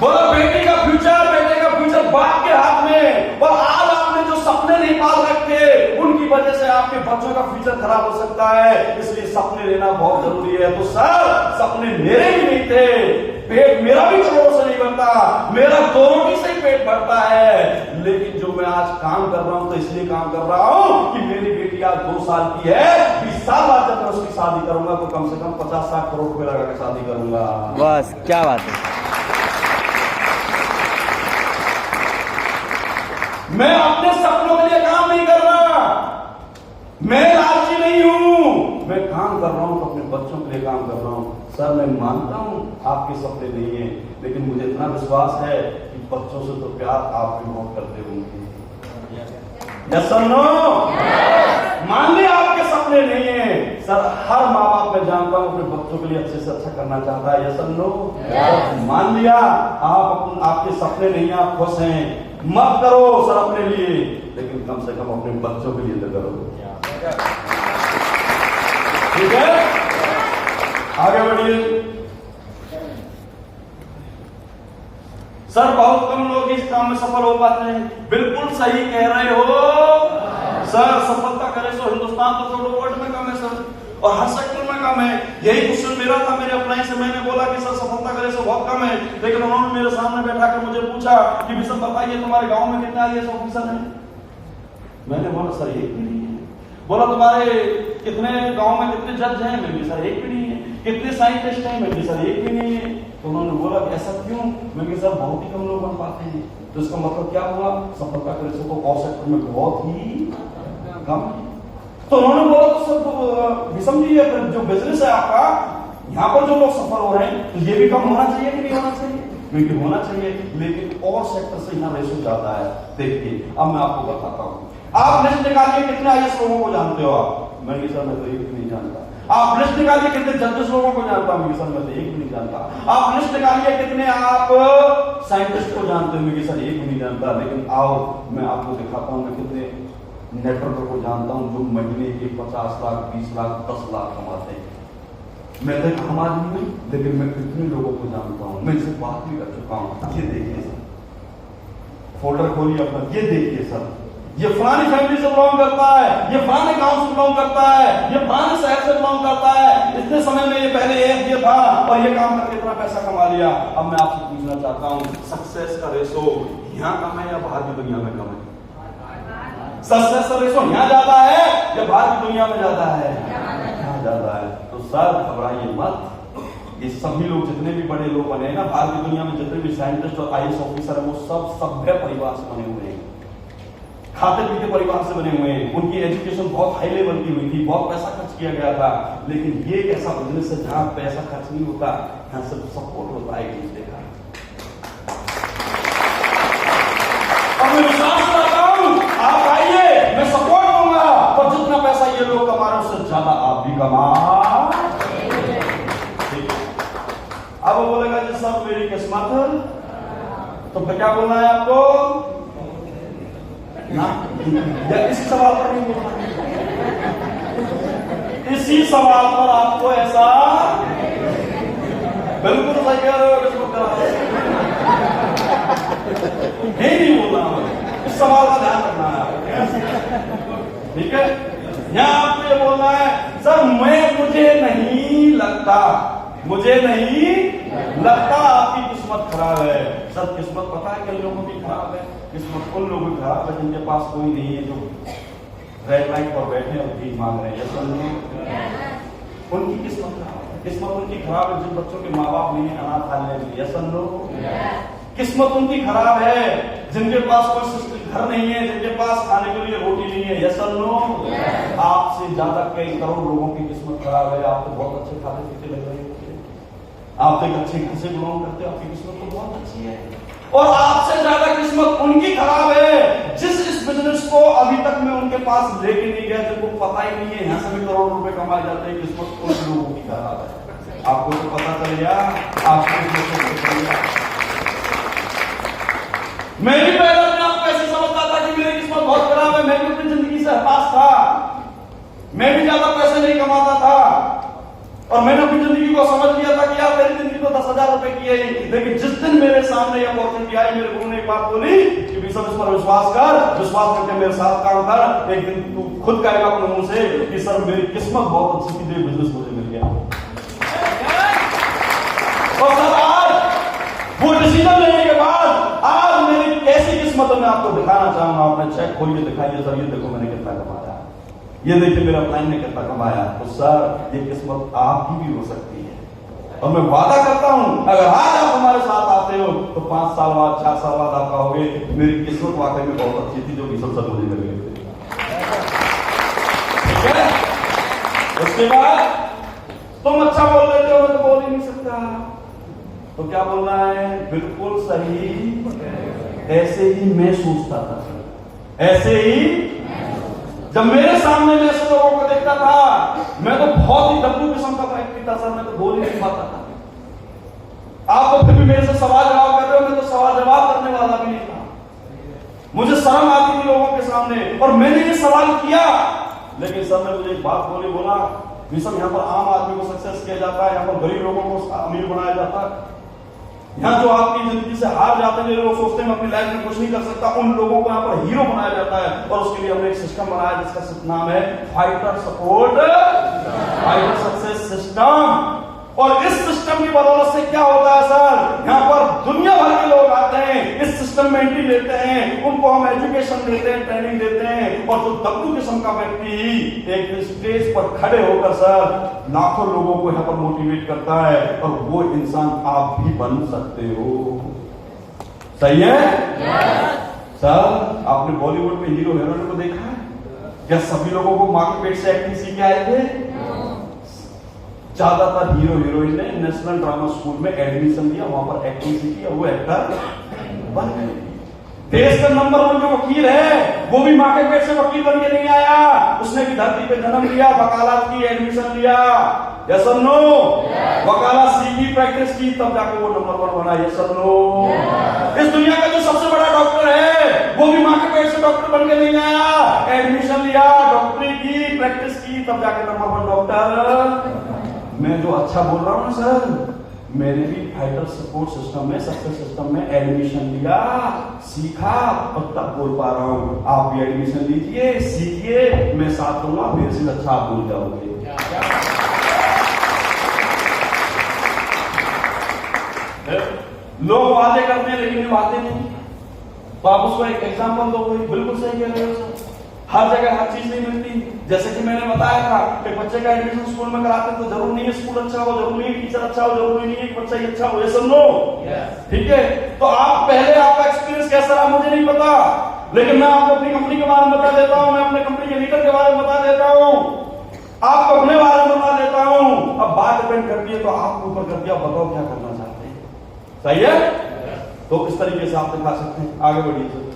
बोलो बेटी का फ्यूचर, बेटे का फ्यूचर बाप के हाथ में। और आज आपने जो सपने नहीं पाल रखे उनकी वजह से आपके बच्चों का फ्यूचर खराब हो सकता है। इसलिए सपने लेना बहुत जरूरी है। तो सर सपने मेरे भी नहीं थे, पेट मेरा भी करोड़ों से नहीं बनता, मेरा 2 रोटी से ही पेट भरता है। लेकिन जो मैं आज काम कर रहा हूं तो इसलिए काम कर रहा हूं कि मेरी बेटी आज 2 साल की है, 20 साल बाद जब मैं उसकी शादी करूंगा तो कम से कम 50-60 करोड़ रुपए लगा के शादी करूंगा। बस क्या बात है। मैं अपने सपनों के लिए काम नहीं कर रहा, मैं लालची नहीं हूं, मैं काम कर रहा हूं तो अपने बच्चों के लिए काम कर रहा हूं। सर मैं मानता हूं आपके सपने नहीं है, लेकिन मुझे इतना विश्वास है कि बच्चों से तो प्यार आप भी बहुत करते होंगे। यस और नो? मान लिया आपके सपने नहीं है। सर हर माँ बाप मैं जानता हूं अपने बच्चों के लिए अच्छे से अच्छा करना चाहता है। यस और नो? मान लिया आपके सपने नहीं, आप खुश हैं, मत करो सर अपने लिए, लेकिन कम से कम अपने बच्चों के लिए तो करो। ठीक है? आगे बढ़िए। सर बहुत कम लोग इस काम में सफल हो पाते हैं। बिल्कुल सही कह रहे हो सर, सफलता करे सो हिंदुस्तान तो छोड़ो, वर्ल्ड में कम है सर, और हर सेक्टर में कम है। यही क्वेश्चन मेरा था मेरे अपलाइन से, मैंने बोला कि सर सफलता करे सो बहुत कम है, लेकिन उन्होंने मेरे सामने बैठा कर मुझे पूछा कि विशल बताइए तुम्हारे गांव में कितने आईएएस ऑफिसर हैं। मैंने बोला सर एक भी नहीं है। बोला तुम्हारे कितने गांव में कितने जज हैं? मैंने सर एक भी नहीं है। कितने साइंटिस्ट हैं? मैंने सर एक भी नहीं है। तो उन्होंने बोला कि ऐसा क्यों? मैंने सर बहुत ही कम लोग बन पाते हैं। तो इसका मतलब क्या हुआ? सफलता करे सो तो और सेक्टर में बहुत ही कम है। तो उन्होंने बोला तो सर विषम जी जो बिजनेस है आपका, यहाँ पर जो लोग सफल हो रहे हैं, तो ये भी कम होना चाहिए कि नहीं होना चाहिए? क्योंकि होना चाहिए, लेकिन और सेक्टर से यहाँ रेशो ज्यादा है। देखिए अब मैं आपको बताता हूँ। आप लिस्ट निकालिए कितने आईएएस लोगों को जानते हो आप? मैं सर मैं तो एक भी नहीं जानता। आप लिस्ट निकालिए कितने जजेस लोगों को जानता हूँ? सर मैं तो एक भी नहीं जानता। आप लिस्ट निकालिए कितने आप साइंटिस्ट को जानते हो? सर एक भी नहीं जानता। लेकिन आओ मैं आपको दिखाता हूँ मैं कितने नेटवर्क को जानता हूँ जो महीने के 50 लाख 20 लाख 10 लाख कमाते हैं। मैं तो एक आम आदमी हूँ, लेकिन मैं कितने लोगों को जानता हूँ, मैं इनसे बात भी कर चुका हूँ। ये देखिए सर, फोल्डर खोलिए अपना, ये देखिए सर, ये फलानी फैमिली से बिलोंग करता है, ये फलाने गांव से बिलोंग करता है, ये फलाने शहर से बिलोंग करता है, इतने समय में ये पहले ये था और ये काम करके इतना पैसा कमा लिया। अब मैं आपसे पूछना चाहता हूँ, सक्सेस का रेशो यहाँ कम है या बाहर की दुनिया में कम है? सक्सेस का रेशो यहाँ ज्यादा है या बाहर की दुनिया में ज्यादा है? यहाँ ज्यादा है। तो सर घबराइए मत, ये सभी लोग जितने भी बड़े लोग बने हैं ना बाहर की दुनिया में, जितने भी साइंटिस्ट और आईएएस ऑफिसर है, वो सब सभ्य परिवार से बने हुए हैं, खाते पीते परिवार से बने हुए हैं। उनकी एजुकेशन बहुत हाई लेवल की हुई थी, बहुत पैसा खर्च किया गया था। लेकिन ये एक ऐसा बिजनेस है जहां पैसा खर्च नहीं होता, यहाँ सिर्फ सपोर्ट होता है एक दूसरे का। और मैं विश्वास करता हूं आप आइए, मैं सपोर्ट दूंगा, और जितना पैसा ये लोग कमा रहे हैं उससे ज्यादा आप भी कमा। अब वो बोलेगा जी सब मेरी किस्मत है, तो क्या बोलना है आपको ना? या इसी सवाल पर नहीं बोलना, इसी सवाल पर आपको ऐसा बिल्कुल सही कह रहे हो, नहीं बोलना, इस सवाल का ध्यान रखना है। ठीक है, यहां आपको ये बोलना है सर मुझे नहीं लगता आपकी किस्मत खराब है। सर किस्मत पता है किन लोगों की खराब है? किस्मत उन लोगों की खराब है जिनके पास कोई नहीं है, जो रेड लाइट पर बैठे और भीख मांग रहे हैं। उनकी किस्मत खराब है। किस्मत उनकी खराब है जिन बच्चों के माँ बाप नहीं है अनाथालय में। यस और नो? किस्मत उनकी खराब है जिनके पास कोई घर नहीं है, जिनके पास खाने के लिए रोटी नहीं है। यस और नो? आपसे ज्यादा कई करोड़ लोगों की किस्मत खराब है। आप तो बहुत अच्छे खाते पीते लग रहे हैं, आप एक अच्छे घर से बिलोंग करते हो, आपकी किस्मत तो बहुत अच्छी है। और आपसे ज्यादा किस्मत उनकी खराब है जिस इस बिजनेस को अभी तक में उनके पास लेके नहीं गया, जिनको पता ही नहीं है यहाँ से भी करोड़ रुपए कमाए जाते हैं। किस्मत उन लोगों की खराब है। आपको तो पता चल गया, आपको मैं भी पहले अपने आप को ऐसे समझता था कि मेरी किस्मत बहुत खराब है, मैं भी अपनी जिंदगी से हताश था, मैं भी ज्यादा पैसे नहीं कमाता था, और मैंने अपनी जिंदगी को समझ लिया था कि यार मेरी जिंदगी तो 10,000 रुपए की है। लेकिन जिस दिन मेरे सामने यह अपॉर्चुनिटी आई, मेरे गुरु ने एक बात बोली कि भी सब इस पर विश्वास करके मेरे साथ काम कर, एक दिन तू खुद कहेगा अपने मुंह से कि सर मेरी किस्मत बहुत अच्छी थी, बिजनेस मुझे मिल गया। और सर आज वो डिसीजन लेने के बाद आज मेरी कैसी किस्मत है मैं आपको दिखाना चाहूंगा। आपने चेक खोलिए, दिखाइए सर, ये देखो मैंने कितना कमाया, ये देखिए मेरा प्लान ने कितना कमाया। तो सर ये किस्मत आपकी भी हो सकती है, और मैं वादा करता हूं अगर आज आप हमारे साथ आते हो तो 5 साल बाद 4 साल बाद आप कहोगे मेरी किस्मत वाकई में बहुत अच्छी थी, जो विशल सर मुझे लगे थे। ठीक है, उसके बाद तुम अच्छा बोल लेते हो, मैं तो बोल ही नहीं सकता, तो क्या बोलना है? बिल्कुल सही। ऐसे ही मैं सोचता था, ऐसे ही जब मेरे सामने मैं ऐसे लोगों को देखता था, मैं तो बहुत ही डब्बू किस्म का व्यक्ति था सर, मैं तो बोल ही नहीं पाता था। आप तो फिर भी मेरे से सवाल जवाब कर रहे हो, मैं तो सवाल जवाब करने वाला भी नहीं था, मुझे शर्म आती थी लोगों के सामने, और मैंने ये सवाल किया। लेकिन सर ने मुझे एक बात बोला विषम यहाँ पर आम आदमी को सक्सेस किया जाता है, यहाँ पर गरीब लोगों को अमीर बनाया जाता है। यहाँ जो आपकी जिंदगी से हार जाते हैं, जो लोग सोचते हैं मैं अपनी लाइफ में कुछ नहीं कर सकता, उन लोगों को यहाँ पर हीरो बनाया जाता है। और उसके लिए हमने एक सिस्टम बनाया जिसका नाम है फाइटर सक्सेस सिस्टम। और इस सिस्टम की बदौलत से क्या होता है सर, यहाँ पर दुनिया भर के लोग आते हैं, इस सिस्टम में एंट्री लेते हैं, उनको हम एजुकेशन देते हैं, ट्रेनिंग देते हैं। और जो दब्बू किस्म का व्यक्ति एक स्टेज पर खड़े होकर सर लाखों लोगों को यहाँ पर मोटिवेट करता है, और वो इंसान आप भी बन सकते हो। सही है सर? आपने बॉलीवुड में हीरो हीरोइन को देखा है क्या? सभी लोगों को मां के पेट से एक्टिंग सीख के आए थे? ज्यादातर हीरो हीरोइन ने नेशनल ड्रामा स्कूल में एडमिशन लिया, वहां पर एक्टिंग सीखी और वो एक्टर बन गए। देश का नंबर 1 जो वकील है वो भी मां के पेट से वकील बन के नहीं आया, उसने भी धरती पे जन्म लिया, वकालत की एडमिशन लिया। यस और नो? वकालत सीखी, प्रैक्टिस की, तब जाके वो नंबर 1 बना। यस और नो? इस दुनिया का जो सबसे बड़ा डॉक्टर है वो भी मां के पेट से डॉक्टर बन के नहीं आया, एडमिशन लिया, डॉक्टरी की, प्रैक्टिस की, तब जाके नंबर 1 डॉक्टर। मैं जो अच्छा बोल रहा हूं ना सर, मेरे भी फाइटर सपोर्ट सिस्टम में, सक्सेस सिस्टम में एडमिशन लिया, सीखा, अब तक बोल पा रहा हूं। आप भी एडमिशन लीजिए, सीखिए, मैं साथ दूंगा, मेरे से अच्छा आप बोल जाओगे। लोग वादे करते हैं लेकिन निभाते नहीं, तो आप उसको एक एग्जाम्पल दो। बिल्कुल सही कह रहे हो सर, हर जगह हर चीज नहीं मिलती। जैसे कि मैंने बताया था कि बच्चे का एडमिशन स्कूल में कराते तो जरूर नहीं है स्कूल अच्छा हो, जरूरी नहीं है टीचर अच्छा हो, जरूरी नहीं है कि बच्चा ही अच्छा हो। ये सुन लो, ठीक है? तो आप पहले आपका एक्सपीरियंस कैसा रहा मुझे नहीं पता, लेकिन मैं आपको अपनी कंपनी के बारे में बता देता हूं, मैं अपने कंपनी के लीडर के बारे में बता देता हूं, आपको अपने बारे में बता देता हूं। अब बात डिपेंड करती है तो आपके ऊपर करती है, आप बताओ क्या करना चाहते हैं। सही है? तो किस तरीके से आप दिखा सकते हैं, आगे बढ़िए।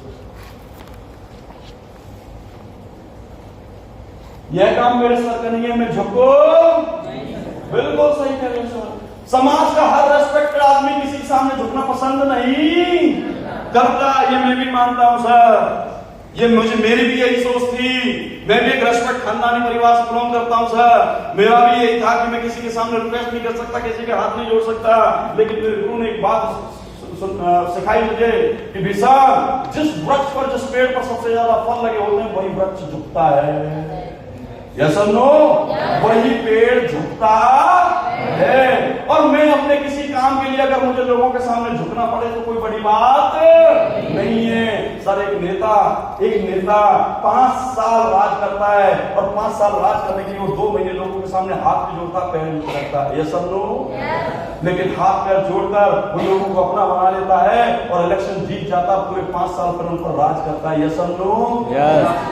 यह काम मेरे सर का नहीं है, मैं झुको। बिल्कुल सही कह रहे हैं सर। समाज का हर रेस्पेक्टेड आदमी किसी के सामने झुकना पसंद नहीं करता, ये मैं भी मानता हूं सर। ये मेरी भी यही सोच थी। मैं भी एक रेस्पेक्ट खानदानी परिवार से बिलोंग करता हूं सर। मेरा भी यही था कि मैं किसी के सामने रिक्वेस्ट नहीं कर सकता, किसी के हाथ नहीं जोड़ सकता। लेकिन मेरे गुरु ने एक बात सिखाई मुझे कि विशाल, जिस वृक्ष पर, जिस पेड़ पर सबसे ज्यादा फल लगे होते हैं वही वृक्ष झुकता है। यस और नो? वही पेड़ झुकता है। और मैं अपने किसी काम के लिए अगर मुझे लोगों के सामने झुकना पड़े तो कोई बड़ी बात नहीं है सर। एक नेता 5 साल राज करता है, और 5 साल राज करने के लिए वो 2 महीने लोगों के सामने हाथ भी जोड़ता, पैर नहीं रखता। यस और नो? लेकिन हाथ पैर जोड़कर वो लोगों को अपना बना लेता है और इलेक्शन जीत जाता, पूरे 5 साल पर उन पर राज करता है। यस और नो?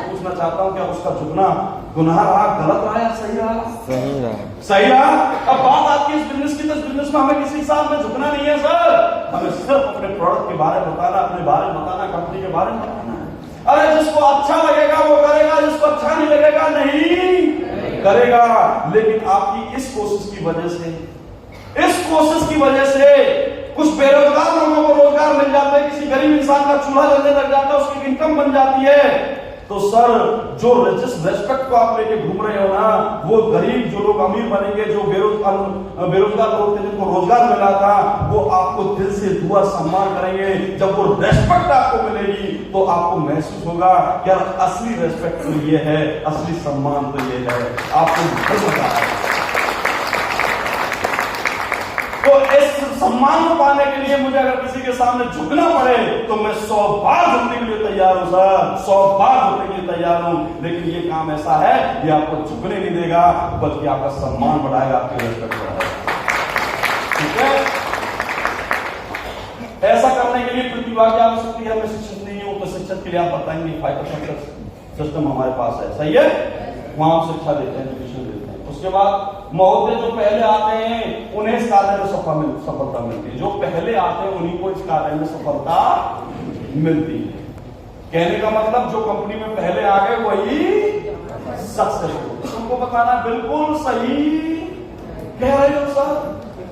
पूछना चाहता हूं क्या उसका झुकना गुनाह रहा, गलत रहा या सही रहा? सही रहा। अब बात आती है इस बिजनेस की, तो इस बिजनेस में हमें किसी हिसाब में झुकना नहीं है सर। हमें सिर्फ अपने प्रोडक्ट के बारे में बताना, अपने बारे में बताना, कंपनी के बारे में बताना है। अरे जिसको अच्छा लगेगा वो करेगा, जिसको अच्छा नहीं लगेगा नहीं करेगा। लेकिन आपकी इस कोशिश की वजह से कुछ बेरोजगार लोगों को रोजगार मिल जाता है, किसी गरीब इंसान का चूल्हा जलने लग जाता है, उसकी इनकम बन जाती है। तो सर जो जिस रेस्पेक्ट को आप लेके घूम रहे हो ना, वो गरीब जो लोग अमीर बनेंगे, जो बेरोजगार लोग थे जिनको रोजगार मिला था, वो आपको दिल से दुआ सम्मान करेंगे। जब वो रेस्पेक्ट आपको मिलेगी तो आपको महसूस होगा यार असली रेस्पेक्ट तो ये है, असली सम्मान तो ये है, आपको। तो इस सम्मान को पाने के लिए मुझे अगर किसी के सामने झुकना पड़े तो मैं 100 बार झुकने के लिए तैयार हूं सर, 100 बार झुकने के लिए तैयार हूं। लेकिन ये काम ऐसा है, ये आपको झुकने नहीं देगा, बल्कि आपका सम्मान बढ़ाएगा, आपकी रेस्पेक्ट बढ़ाएगा। ठीक है? ऐसा करने के लिए प्रतिभा की आवश्यकता है। मैं शिक्षक नहीं हूं, तो शिक्षक के लिए आप बताएंगे फाइटर सिस्टम हमारे पास है। सही है? वहां हम शिक्षा देते हैं, एजुकेशन देते हैं। उसके बाद महोदय जो पहले आते हैं उन्हें इस कार्य में सफलता मिलती है। जो पहले आते हैं उन्हीं को इस कार्य में सफलता मिलती है। कहने का मतलब जो कंपनी में पहले आ गए वही सक्सेसफुल। तुमको बताना बिल्कुल सही कह रहे हो सर।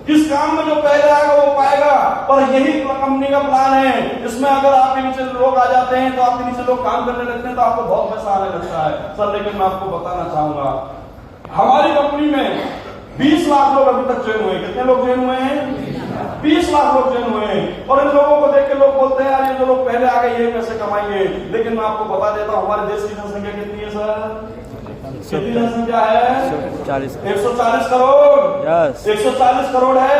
किस काम में जो पहले आएगा वो पाएगा। पर यही कंपनी का प्लान है। इसमें अगर आपके नीचे लोग आ जाते हैं तो आपके नीचे लोग काम करने लगते हैं तो आपको बहुत पैसा आने लगता है सर। लेकिन मैं आपको बताना चाहूंगा हमारी कंपनी में 20 लाख लोग अभी तक ज्वाइन हुए। कितने लोग ज्वाइन हुए हैं? 20 लाख लोग ज्वाइन हुए हैं। और इन लोगों को देख के लोग बोलते हैं यार ये जो लोग पहले आ गए ये पैसे कमाएंगे। लेकिन मैं आपको बता देता हूं हमारे देश की जनसंख्या कितनी है सर? कितनी जनसंख्या है? 140 करोड़। यस 140 करोड़ है।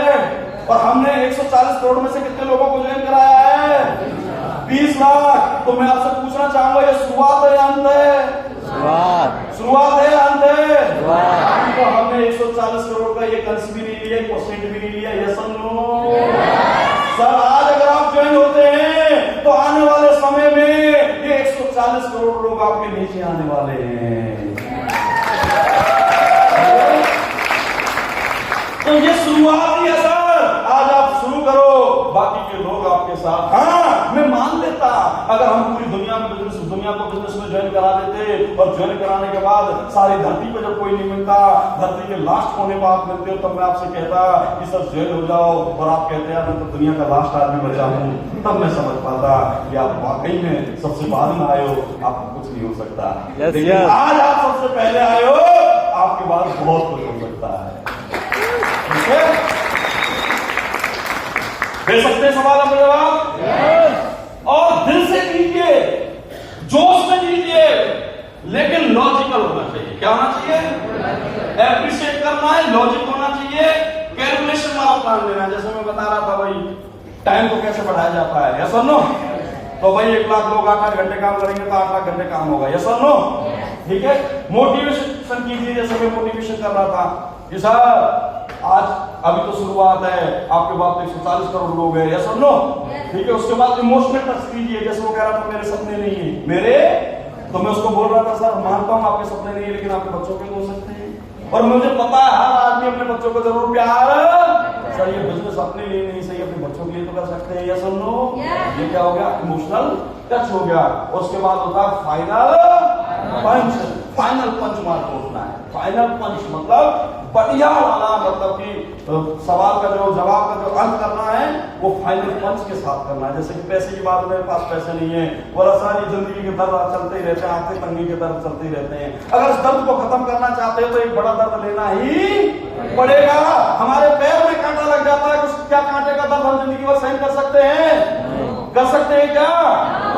और हमने 140 करोड़ में से कितने लोगों को ज्वाइन कराया है? 20 लाख। तो मैं आपसे पूछना चाहूंगा ये शुरुआत है या अंत है? शुरुआत है या अंत है? तो हमने 140 करोड़ का ये कंस भी नहीं लिया, परसेंट भी नहीं लिया। यस और नो? सर आज अगर आप ज्वाइन होते हैं तो आने वाले समय में ये 140 करोड़ लोग आपके नीचे आने वाले हैं। तो ये शुरुआत ही है सर। आज आप शुरू करो, बाकी के लोग आपके साथ। हाँ मैं मान लेता अगर हम पूरी दुनिया को बिजनेस में ज्वाइन करा देते और ज्वाइन कराने के बाद सारी धरती पे जब कोई नहीं मिलता, धरती के लास्ट कोने पर आप मिलते हो, तब मैं आपसे कहता कि सर ज्वाइन हो जाओ और आप कहते हैं मैं तो दुनिया का लास्ट आदमी बचा हूं, तब मैं समझ पाता कि आप वाकई में सबसे बाद में आए हो, आपको कुछ नहीं हो सकता। लेकिन आज आप सबसे पहले आए हो, आपके बाद बहुत कुछ हो सकता है। ठीक है? दे सकते हैं सवाल अपने जवाब? और दिल से कीजिए, जोश में कीजिए, लेकिन लॉजिकल होना चाहिए। क्या होना चाहिए? एप्रिशिएट करना है, लॉजिक होना चाहिए, कैलकुलेशन वाला प्लान लेना है। जैसे मैं बता रहा था भाई टाइम को कैसे बढ़ाया जाता है। यस और नो? तो भाई 1 लाख लोग 8-8 घंटे काम करेंगे तो 8 लाख घंटे काम होगा। यस और नो? ठीक है? मोटिवेशन कीजिए, जैसे मैं मोटिवेशन कर रहा था कि सर आज अभी तो शुरुआत है, आपके बाद 140 करोड़ लोग हैं। यस और नो? ठीक है? उसके बाद इमोशनल टच कीजिए, जैसे वो कह रहा था मेरे सपने नहीं है मेरे, तो मैं उसको बोल रहा था सर मानता हूं आपके सपने नहीं है, लेकिन आपके बच्चों के हो सकते हैं। और मुझे पता है हर आदमी अपने बच्चों को जरूर प्यार, सर ये बिजनेस अपने लिए नहीं सही, अपने बच्चों के लिए तो कर सकते हैं। यस और नो? ये क्या हो गया? इमोशनल टच हो गया। उसके बाद होता है फाइनल पंच। फाइनल पंच मारना होता है। फाइनल पंच मतलब बढ़िया वाला, मतलब कि सवाल का जो जवाब का जो अंत करना है वो फाइनल पंच के साथ करना है। जैसे कि पैसे की बात, मेरे पास पैसे नहीं है, बोला सारी जिंदगी के दर्द चलते ही रहते हैं, आंखें तंगी के दर्द चलते ही रहते हैं। अगर इस दर्द को खत्म करना चाहते हो तो एक बड़ा दर्द लेना ही पड़ेगा। हमारे पैर में कांटा लग जाता है, कुछ क्या कांटे का दर्द हम जिंदगी भर सहन कर सकते हैं? कर सकते हैं क्या?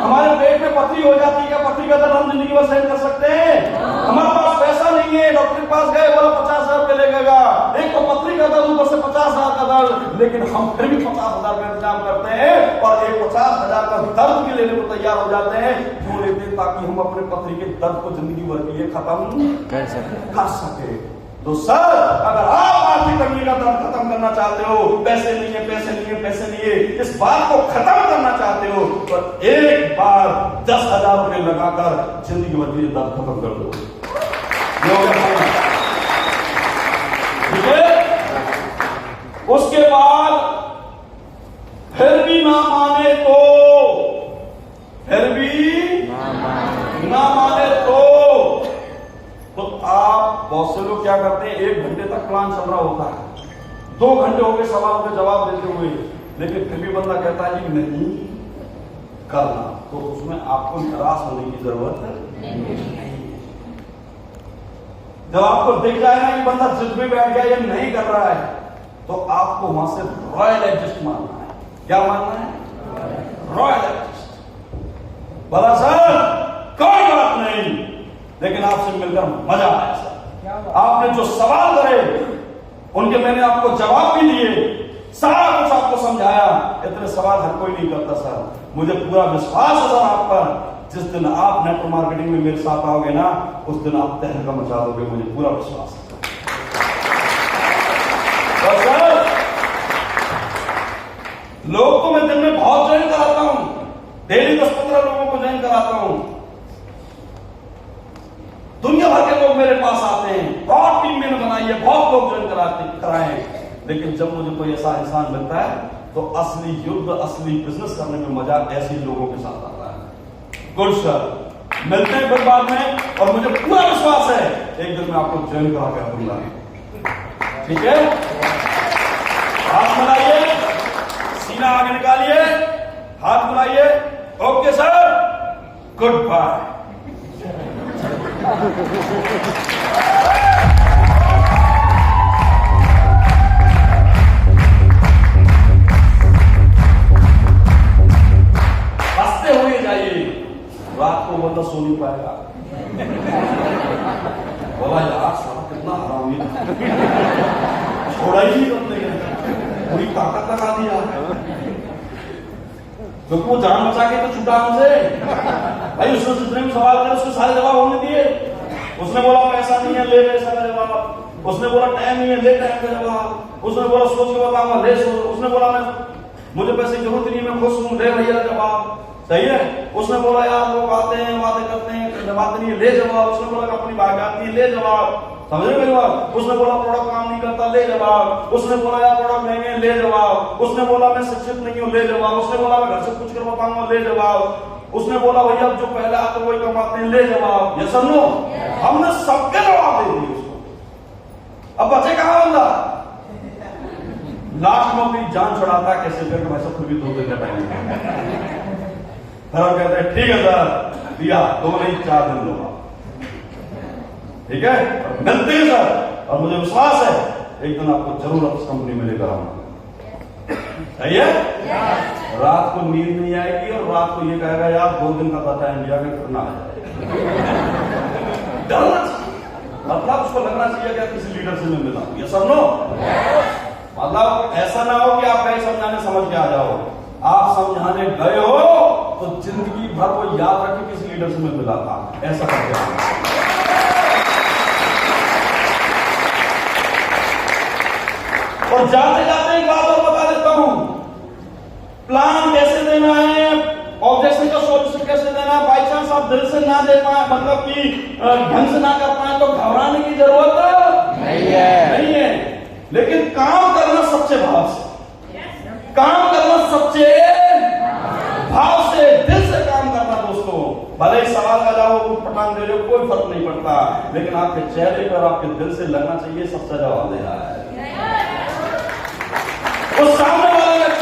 हमारे पेट में पथरी हो जाती है, क्या पथरी का दर्द हम जिंदगी भर सहन कर सकते हैं? हमारे पास पैसा नहीं है, डॉक्टर के पास गए, बोला 50,000 रुपए लगेगा, एक तो पथरी का दर्द ऊपर से 50,000 का दर्द, लेकिन हम फिर भी 50,000 का इंतजाम करते हैं और एक 50,000 का दर्द भी लेने को तैयार हो जाते हैं। क्यों लेते हैं? ताकि हम अपने पथरी के दर्द को जिंदगी भर के लिए खत्म कर सके। तो सर अगर आप आर्थिक तंगी का दर्द खत्म करना चाहते हो, पैसे नहीं है, पैसे नहीं है, पैसे नहीं है, इस बात को खत्म करना चाहते हो, तो एक बार 10,000 रुपए लगाकर जिंदगी भर के दर्द खत्म कर दो। ठीक है? उसके बाद फिर भी ना माने तो, फिर भी ना माने तो आप बहुत से लोग क्या करते हैं, 1 घंटे तक प्लान चल रहा होता है, 2 घंटे हो गए सवाल के जवाब देते हुए, लेकिन फिर भी बंदा कहता है कि नहीं करना, तो उसमें आपको निराश होने की जरूरत नहीं। जब आपको दिख जाएगा कि बंदा जिद में बैठ गया, ये नहीं कर रहा है, तो आपको वहां से रॉयल एडजस्ट मानना है। क्या मानना है? Royal adjust. बोला सर कोई बात नहीं, लेकिन आपसे मिलकर मजा आया सर। आपने जो सवाल करे उनके मैंने आपको जवाब भी दिए, सारा कुछ आपको समझाया। इतने सवाल हर कोई नहीं करता सर। मुझे पूरा विश्वास है सर आप पर। जिस दिन आप नेटवर्क मार्केटिंग में मेरे साथ आओगे ना, उस दिन आप तहलका मचा दोगे, मुझे पूरा विश्वास है सर। लोग को मैं दिन में बहुत ज्वाइन कराता हूं, डेली 10-15 लोगों को ज्वाइन कराता हूं। दुनिया भर के लोग मेरे पास आते हैं, बहुत टीम मैंने बनाई है, बहुत लोग ज्वाइन कराए हैं, लेकिन जब मुझे कोई ऐसा इंसान मिलता है तो असली युद्ध, असली बिजनेस करने में मजा ऐसे लोगों के साथ आता है। गुड सर, मिलते हैं फिर बाद में, और मुझे पूरा विश्वास है एक दिन मैं आपको ज्वाइन करा कर दूंगा। ठीक है? हाथ मिलाइए, सीना आगे निकालिए, हाथ मिलाइए। Okay sir, good bye. तो सो नहीं पाएगा। बोला यार साला कितना हरामी है, छोड़ा ही नहीं करते हैं, पूरी ताकत लगा दिया, क्योंकि वो जान बचा के तो छुटा हमसे। भाई उसने जितने भी सवाल करे उसके सारे जवाब हमने दिए। उसने बोला पैसा नहीं है, ले पैसा का जवाब। उसने बोला टाइम नहीं है, ले टाइम का जवाब। उसने बोला सोच के बताऊंगा, ले सोच। उसने बोला मैं मुझे पैसे की जरूरत नहीं है, मैं खुश हूँ, ले भैया जवाब। सही है। उसने बोला यार लोग आते हैं बातें करते हैं, बात नहीं है, ले जवाब। उसने बोला अपनी बात आती है, ले जवाब। समझे मेरी बात। उसने बोला प्रोडक्ट काम नहीं करता, ले जवाब। उसने बोला यार प्रोडक्ट महंगे हैं, ले जवाब। उसने बोला मैं शिक्षित नहीं हूँ, ले जवाब। उसने बोला मैं घर से पूछ कर बताऊंगा, ले जवाब। उसने बोला भैया जो पहले आते वही कमाते हैं, ले जवाब। ये सब लो, हमने सबके जवाब दे दिए उसको। अब बचे कहां बंदा? लास्ट में अपनी जान छुड़ाता कैसे करके, भाई सब फिर भी 2 दिन का टाइम फिर हम कहते हैं ठीक है सर, दिया 2 नहीं 4 दिन दूंगा, ठीक है, मिलते हैं सर। और मुझे विश्वास है एक दिन आपको जरूर इस कंपनी में लेकर आऊंगा। सही है। रात को नींद नहीं आएगी और रात को ये कहेगा यार 2 दिन का टाइम दिया कि करना आ जाए। डरना चाहिए, मतलब उसको लगना चाहिए कि किसी लीडर से मैं मिला। ये सब नो, मतलब ऐसा ना हो कि आप कहीं समझाने समझ के आ जाओ। आप समझाने गए हो तो जिंदगी भर वो याद रखे किसी लीडर से मैं मिला था, ऐसा करके आना। और जाते जाते एक बात और बता देता हूं, प्लान कैसे देना है, ऑब्जेक्शन का सॉल्यूशन कैसे देना है। बाई चांस आप दिल से ना दे पाए, मतलब कि ढंग से ना कर पाए, तो घबराने की जरूरत नहीं है। लेकिन काम करना सच्चे भाव से, काम करना सच्चे भाव से, दिल से काम करना दोस्तों। भले ही सवाल का जवाब पटांग दे रहे हो, कोई फर्क नहीं पड़ता, लेकिन आपके चेहरे पर आपके दिल से लगना चाहिए सच्चा जवाब दे रहा है। उस सामने वाले